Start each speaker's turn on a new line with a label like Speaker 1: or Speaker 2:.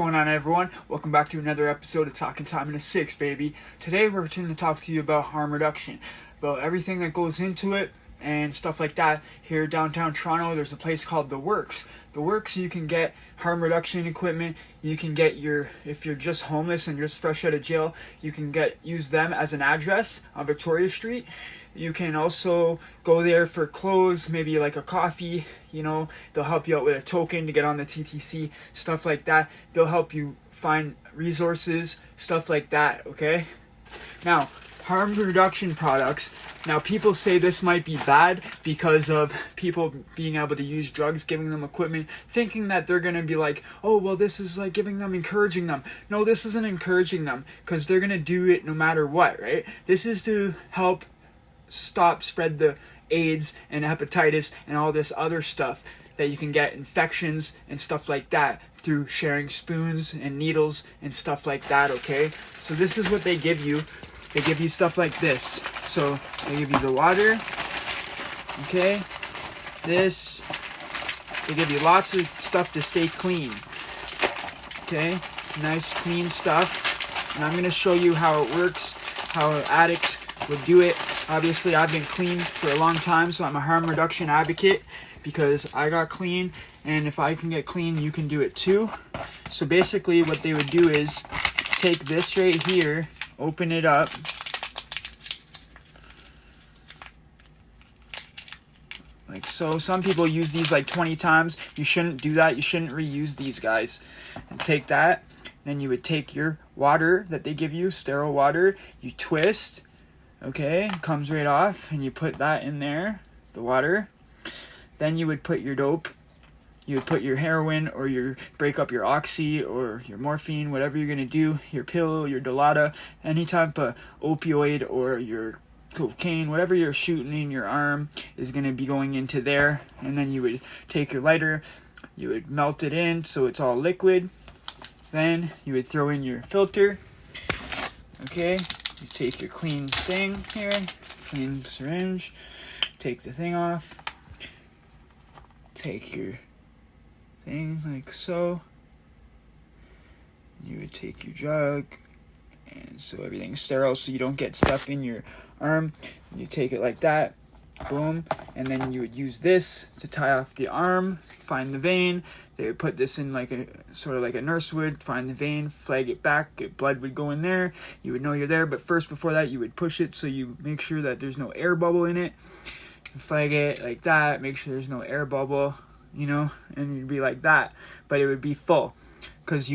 Speaker 1: going on, everyone? Welcome back to another episode of Talking Time in a Six, baby. Today we're going to talk to you about harm reduction, about everything that goes into it and stuff like that. Here downtown Toronto, there's a place called The Works. The Works, you can get harm reduction equipment. You can get if you're just homeless and just fresh out of jail, you can use them as an address on Victoria Street. You can also go there for clothes, maybe like a coffee, they'll help you out with a token to get on the TTC, stuff like that. They'll help you find resources, stuff like that, okay? Now, harm reduction products. Now, people say this might be bad because of people being able to use drugs, giving them equipment, thinking that they're going to be like, oh, well, this is like encouraging them. No, this isn't encouraging them because they're going to do it no matter what, right? This is to help spread the AIDS and hepatitis and all this other stuff that you can get, infections and stuff like that, through sharing spoons and needles and stuff like that, okay? So this is what they give you. They give you stuff like this. So they give you the water, okay? This. They give you lots of stuff to stay clean, okay? Nice clean stuff. And I'm going to show you how it works, how an addict would do it. Obviously, I've been clean for a long time, so I'm a harm reduction advocate because I got clean, and if I can get clean, you can do it too. So basically, what they would do is take this right here, open it up, like so. Some people use these like 20 times. You shouldn't do that. You shouldn't reuse these guys. And take that, then you would take your water that they give you, sterile water, you twist. Okay, it comes right off, and you put that in there, the water. Then you would put your dope. You would put your heroin, or break up your oxy, or your morphine, whatever you're going to do, your pill, your Dilaudid, any type of opioid, or your cocaine, whatever you're shooting in your arm is going to be going into there. And then you would take your lighter, you would melt it in so it's all liquid. Then you would throw in your filter. Okay. You take your clean thing here, clean syringe, take the thing off, take your thing like so. You would take your jug, and so everything's sterile so you don't get stuff in your arm. You take it like that, boom, and then you would use this to tie off the arm, find the vein. They would put this in like a sort of like a nurse would, find the vein, flag it back, blood would go in there. You would know you're there, but first before that you would push it so you make sure that there's no air bubble in it. Flag it like that, make sure there's no air bubble, and you'd be like that, but it would be full because